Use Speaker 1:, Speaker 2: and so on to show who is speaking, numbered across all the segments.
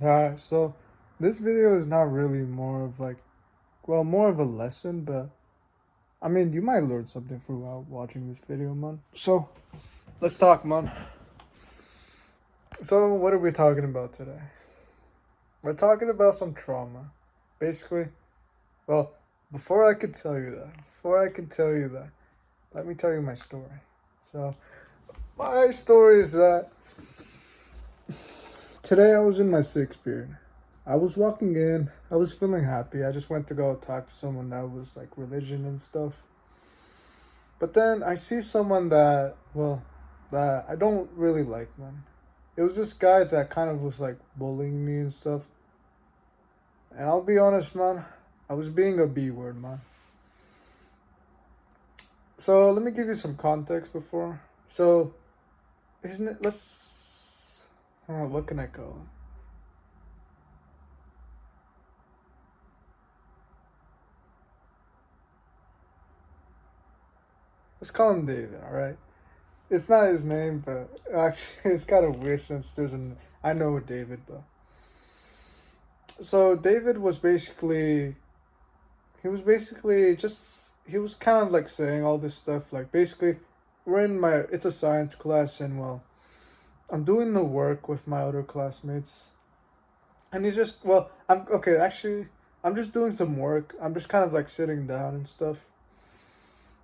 Speaker 1: Alright, so this video is not really more of like, well, more of a lesson, but I mean, you might learn something throughout watching this video, man. So, let's talk, man. So, what are we talking about today? We're talking about some trauma. Basically, well, before I can tell you that, let me tell you my story. So, my story is that today I was in my sixth period. I was walking in, I was feeling happy. I just went to go talk to someone that was like religion and stuff. But then I see someone that, well, that I don't really like, man. It was this guy that kind of was like bullying me and stuff. And I'll be honest, man, I was being a B word, man. So let me give you some context before. So, isn't it, what can I call him? Let's call him David, alright? It's not his name, but actually, it's kind of weird since I know David, but. So, David was basically, he was kind of like saying all this stuff. Like, basically, it's a science class, and well, I'm doing the work with my other classmates. And I'm just doing some work. I'm just kind of like sitting down and stuff.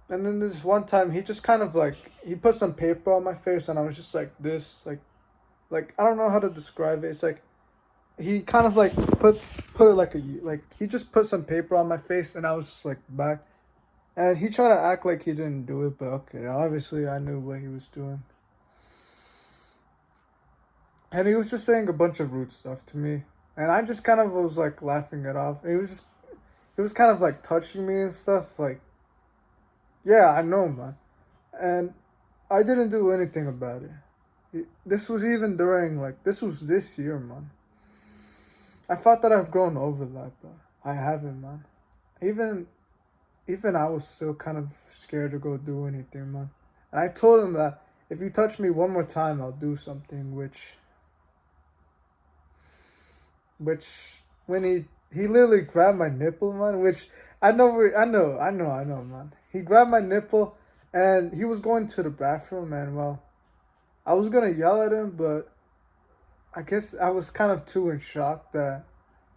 Speaker 1: And then this one time, he just kind of like he put some paper on my face, and I was just like this, like I don't know how to describe it. It's like he kind of like put it like he just put some paper on my face, and I was just like back, and he tried to act like he didn't do it, but okay, obviously I knew what he was doing, and he was just saying a bunch of rude stuff to me, and I just kind of was like laughing it off. He was kind of like touching me and stuff, like yeah, I know, man, and I didn't do anything about it. This was even during like this was this year, man. I thought that I've grown over that, but I haven't, man. Even even I was still kind of scared to go do anything, man. And I told him that if you touch me one more time, I'll do something. Which when he literally grabbed my nipple, man. Which I know, man. He grabbed my nipple, and he was going to the bathroom, and well, I was gonna yell at him, but I guess I was kind of too in shock that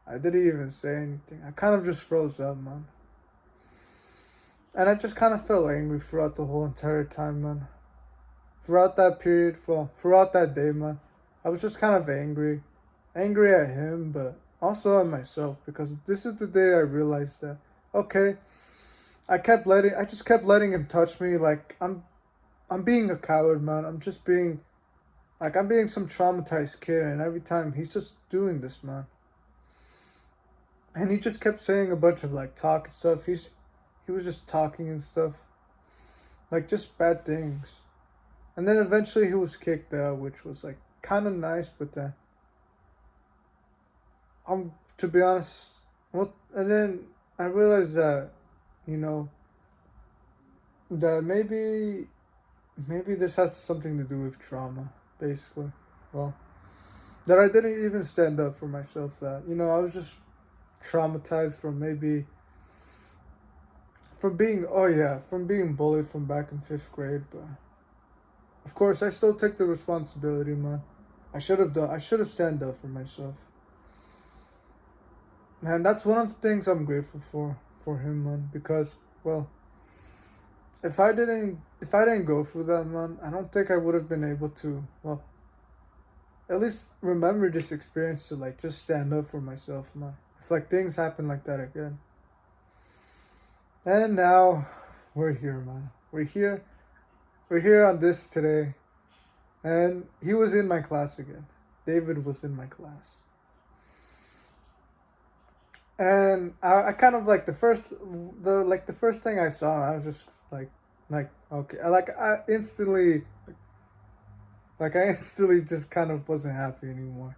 Speaker 1: I didn't even say anything. I kind of just froze up, man. And I just kind of felt angry throughout the whole entire time, man. Throughout that period, throughout that day, man. I was just kind of angry. Angry at him, but also at myself because this is the day I realized that, okay, I just kept letting him touch me like I'm being a coward, man. I'm being some traumatized kid, and every time he's just doing this, man. And he just kept saying a bunch of like talk and stuff. He was just talking and stuff, like just bad things. And then eventually he was kicked out, which was like kind of nice. But then, to be honest, well, and then I realized that, you know, that maybe this has something to do with trauma, basically. Well, that I didn't even stand up for myself. That I was just traumatized from maybe from being bullied from back in fifth grade. But of course, I still take the responsibility, man. I should have stand up for myself. Man, that's one of the things I'm grateful for him, man. Because well, if I didn't go through that, man, I don't think I would have been able to, well, at least remember this experience to like just stand up for myself, man. If like things happen like that again. And now we're here, man. We're here on this today. And he was in my class again. David was in my class. And I kind of like the first thing I saw, I was just like okay, I instantly just kind of wasn't happy anymore.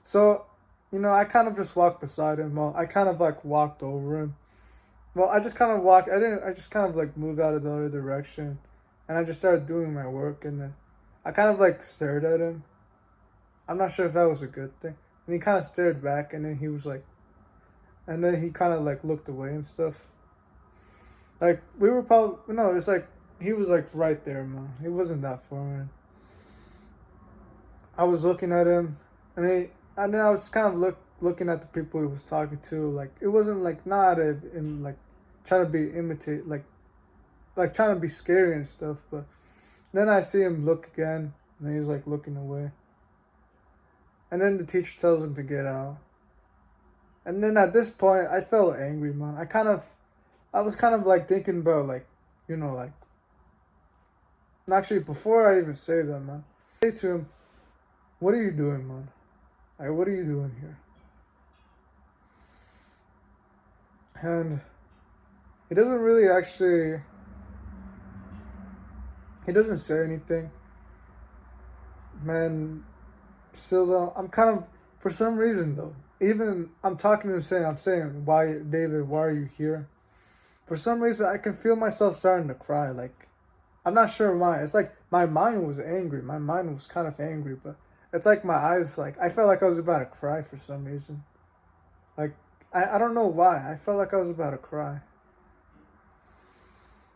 Speaker 1: So, I kind of just walked beside him. Well, I kind of like walked over him. Well, I just kind of walked. I just kind of like moved out of the other direction, and I just started doing my work. And then I kind of like stared at him. I'm not sure if that was a good thing. and he kind of stared back, and then he was like, and then he kind of like looked away and stuff. Like we were probably no, it's like he was like right there, man. He wasn't that far. And I was looking at him, and then I was kind of looking at the people he was talking to. Like it wasn't like not in like trying to be imitate like trying to be scary and stuff. But then I see him look again, and then he's like looking away. And then the teacher tells him to get out. And then at this point, I felt angry, man. I was kind of like thinking about like, like actually before I even say that, man, I say to him, "What are you doing, man? Like, what are you doing here?" And he doesn't really actually. He doesn't say anything, man. Still though, I'm kind of for some reason though. Even I'm talking to him saying, I'm saying, "Why, David? Why are you here?" For some reason, I can feel myself starting to cry. Like, I'm not sure why. It's like my mind was angry. My mind was kind of angry, but it's like my eyes, like, I felt like I was about to cry for some reason. Like, I don't know why. I felt like I was about to cry.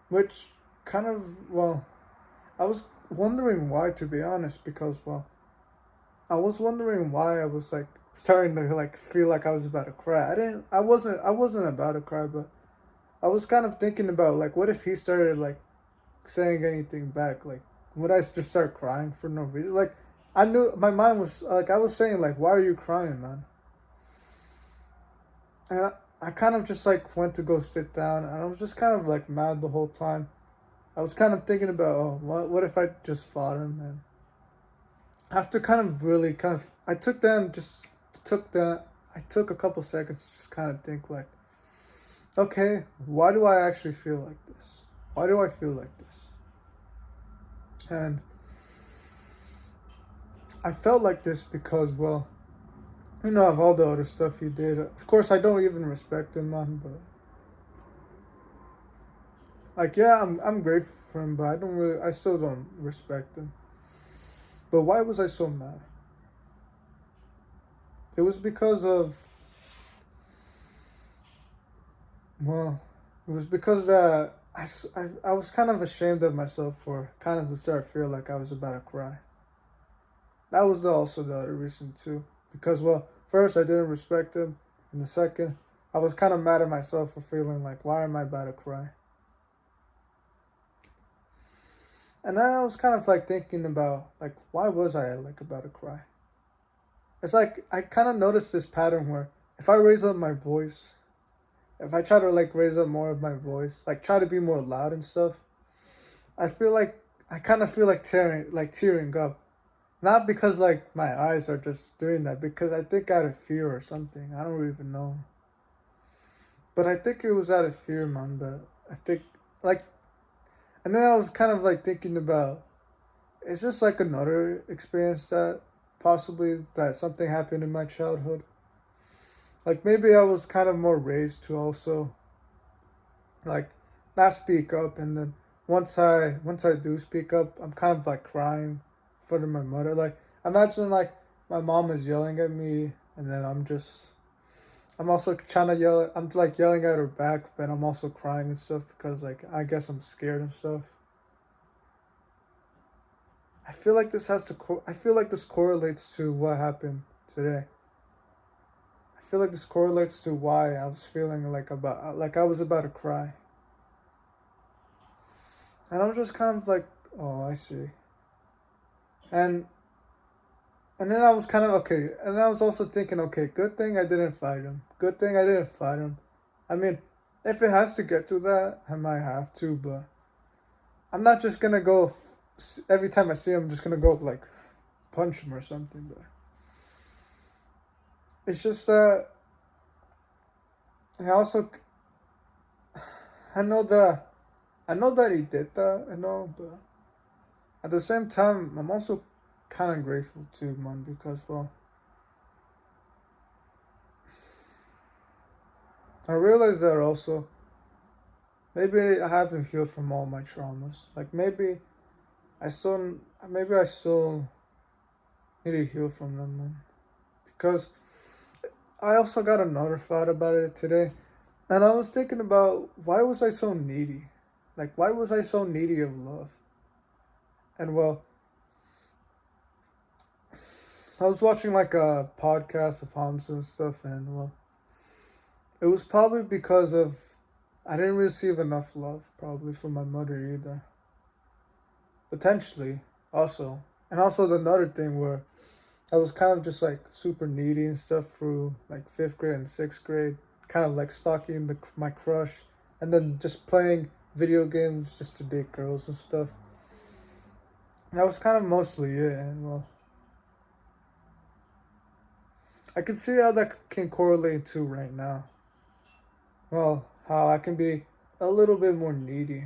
Speaker 1: Which kind of, well, I was wondering why, to be honest, because, well, I was wondering why I was like starting to like feel like I was about to cry. I wasn't about to cry, but I was kind of thinking about like what if he started like saying anything back? Like would I just start crying for no reason? Like I knew my mind was like I was saying like why are you crying, man? And I kind of just like went to go sit down and I was just kind of like mad the whole time. I was kind of thinking about what if I just fought him, and after kind of really kind of I took a couple seconds to just kind of think like, okay, why do I actually feel like this? Why do I feel like this? And I felt like this because, well, of all the other stuff he did. Of course, I don't even respect him, man. But like, yeah, I'm grateful for him, but I still don't respect him. But why was I so mad? It was because of, well, it was because that I was kind of ashamed of myself for kind of to start feel like I was about to cry. That was also the other reason too. Because, well, first I didn't respect him, and the second, I was kind of mad at myself for feeling like, why am I about to cry? And then I was kind of like thinking about, like, why was I like about to cry? It's like I kind of noticed this pattern where if I raise up my voice, if I try to like raise up more of my voice, like try to be more loud and stuff, I feel like I kind of feel like tearing up. Not because like my eyes are just doing that, because I think out of fear or something. I don't even know. But I think it was out of fear, man. But I think like, and then I was kind of like thinking about, is this like another experience that possibly that something happened in my childhood? Like maybe I was kind of more raised to also like not speak up, and then once I do speak up, I'm kind of like crying in front of my mother. Like imagine like my mom is yelling at me, and then I'm also trying to yell. I'm like yelling at her back, but I'm also crying and stuff because like I guess I'm scared and stuff. I feel like I feel like this correlates to what happened today. I feel like this correlates to why I was feeling like I was about to cry. And I was just kind of like, oh, I see. And and then I was kind of okay. And I was also thinking, okay, good thing I didn't fight him. Good thing I didn't fight him. I mean, if it has to get to that, I might have to, but I'm not just gonna go every time I see him. I'm just gonna go like punch him or something. But it's just that I also I know that he did that. I know, but at the same time, I'm also kind of grateful too, man, because well, I realized that also maybe I haven't healed from all my traumas. Like I still maybe I still need to heal from them, man, because I also got another thought about it today, and I was thinking about why was I so needy? Like, why was I so needy of love? And well, I was watching like a podcast of Hamza and stuff, and well, it was probably because of I didn't receive enough love, probably from my mother either. Potentially, also, and also the another thing where I was kind of just like super needy and stuff through like fifth grade and sixth grade, kind of like stalking my crush, and then just playing video games just to date girls and stuff. That was kind of mostly it, and well, I can see how that can correlate to right now. Well, how I can be a little bit more needy,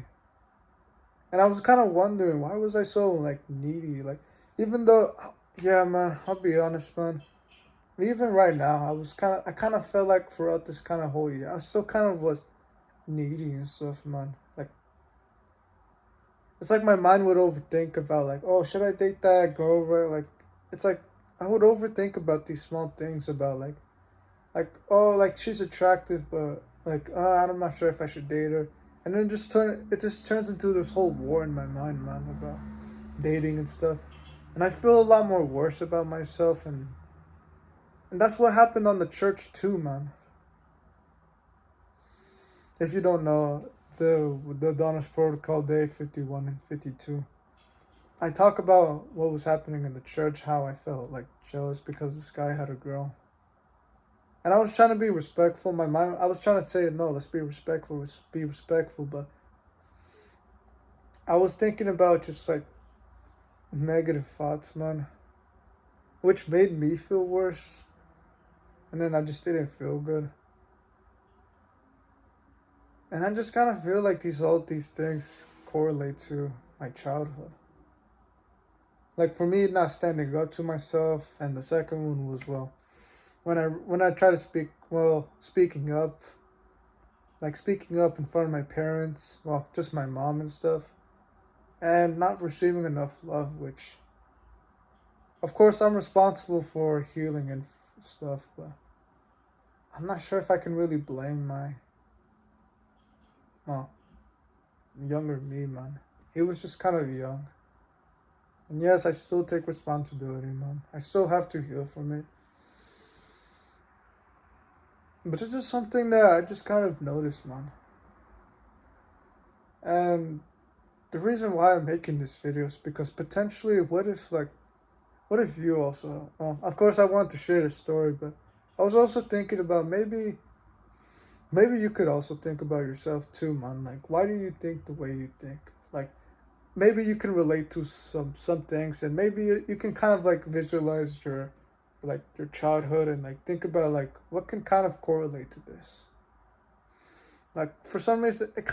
Speaker 1: and I was kind of wondering why was I so like needy, like even though, yeah, man, I'll be honest, man. Even right now, I kind of felt like throughout this kind of whole year, I still kind of was needy and stuff, man. Like, it's like my mind would overthink about, like, oh, should I date that girl, right? Like, it's like, I would overthink about these small things about, oh, like, she's attractive, but, like, I'm not sure if I should date her. And then it just turns into this whole war in my mind, man, about dating and stuff. And I feel a lot more worse about myself, and that's what happened on the church too, man. If you don't know, the Adonis Protocol Day 51 and 52, I talk about what was happening in the church, how I felt like jealous because this guy had a girl. And I was trying to be respectful. My mind, I was trying to say, no, let's be respectful. But I was thinking about just like negative thoughts, man, which made me feel worse. And then I just didn't feel good. And I just kind of feel like all these things correlate to my childhood. Like for me, not standing up to myself, and the second one was well, when I try to speaking up, like speaking up in front of my parents, well, just my mom and stuff, and not receiving enough love, which, of course, I'm responsible for healing and stuff, but I'm not sure if I can really blame my, well, younger me, man. He was just kind of young. And yes, I still take responsibility, man. I still have to heal from it. But it's just something that I just kind of noticed, man. And the reason why I'm making this video is because potentially, what if you also, well, of course I want to share this story, but I was also thinking about maybe you could also think about yourself too, man. Like, why do you think the way you think? Like, maybe you can relate to some things, and maybe you can kind of like visualize your childhood and like think about like what can kind of correlate to this. Like for some reason, it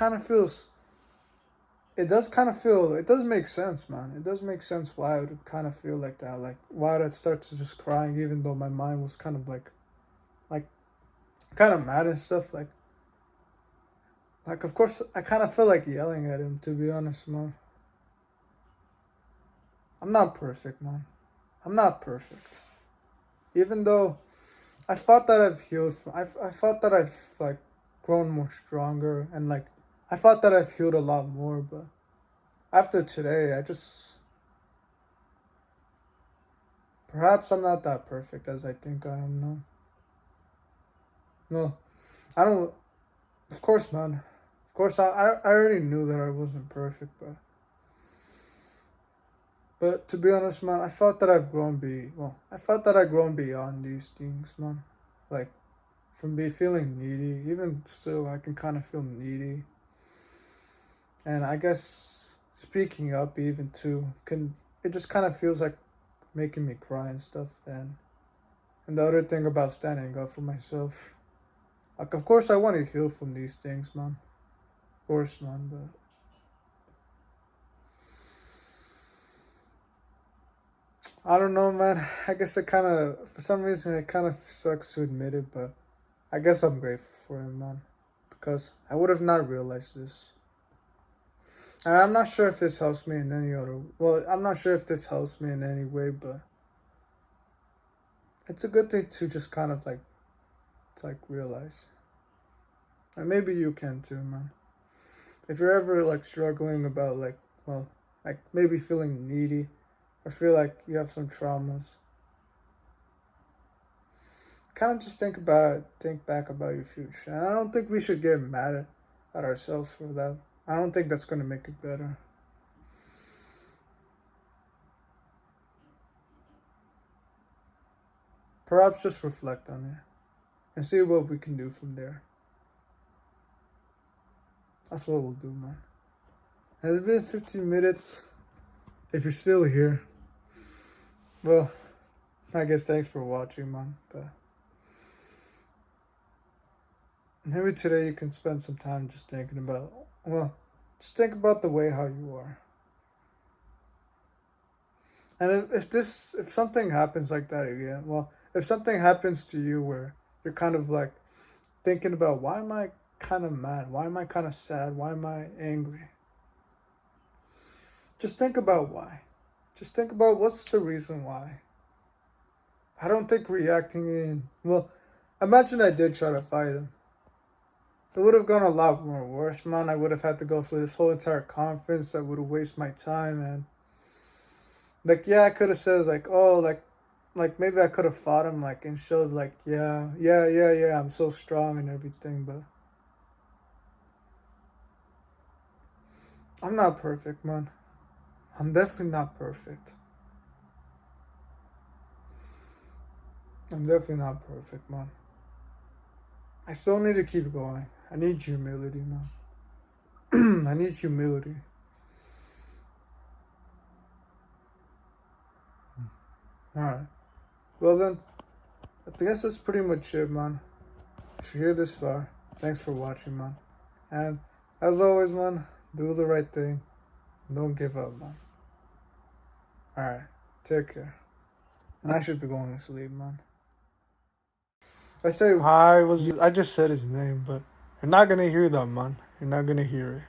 Speaker 1: does make sense, man. It does make sense why I would kind of feel like that. Like why I'd start to just crying, even though my mind was kind of like kind of mad and stuff. Like of course I kind of feel like yelling at him. To be honest, man, I'm not perfect, man. I'm not perfect. Even though I thought that I've healed from, I thought that I've like grown more stronger, and like I thought that I've healed a lot more, but after today, I just perhaps I'm not that perfect as I think I am now. No, I don't. Of course, man. Of course, I already knew that I wasn't perfect, but to be honest, man, I thought that I've grown beyond these things, man. Like from be feeling needy, even still, I can kind of feel needy, and I guess speaking up even too can it just kind of feels like making me cry and stuff. And the other thing about standing up for myself, like of course I want to heal from these things, man. Of course, man, but I don't know, man. I guess it kind of, for some reason, it kind of sucks to admit it, but I guess I'm grateful for him, man, because I would have not realized this. And I'm not sure if this helps me in any other. Well, I'm not sure if this helps me in any way, but it's a good thing to just kind of like to like realize. And maybe you can too, man. If you're ever like struggling about like, well, like maybe feeling needy or feel like you have some traumas, kind of just think back about your future. And I don't think we should get mad at ourselves for that. I don't think that's going to make it better. Perhaps just reflect on it and see what we can do from there. That's what we'll do, man. And it's been 15 minutes. If you're still here, well, I guess thanks for watching, man. But maybe today you can spend some time just thinking about, well, just think about the way how you are. And if something happens like that again, well, if something happens to you where you're kind of like thinking about, why am I kind of mad? Why am I kind of sad? Why am I angry? Just think about why. Just think about what's the reason why. I don't think reacting in, well, imagine I did try to fight him. It would have gone a lot more worse, man. I would have had to go through this whole entire conference. I would have wasted my time, and like, yeah, I could have said like, oh, like maybe I could have fought him, like, and showed like, yeah, I'm so strong and everything, but I'm not perfect, man. I'm definitely not perfect. I'm definitely not perfect, man. I still need to keep going. I need humility, man. I need humility. Alright. Well then, I guess that's pretty much it, man. If you're here this far, thanks for watching, man. And as always, man, do the right thing. Don't give up, man. Alright. Take care. And I should be going to sleep, man. I just said his name, but you're not gonna hear that, man. You're not gonna hear it.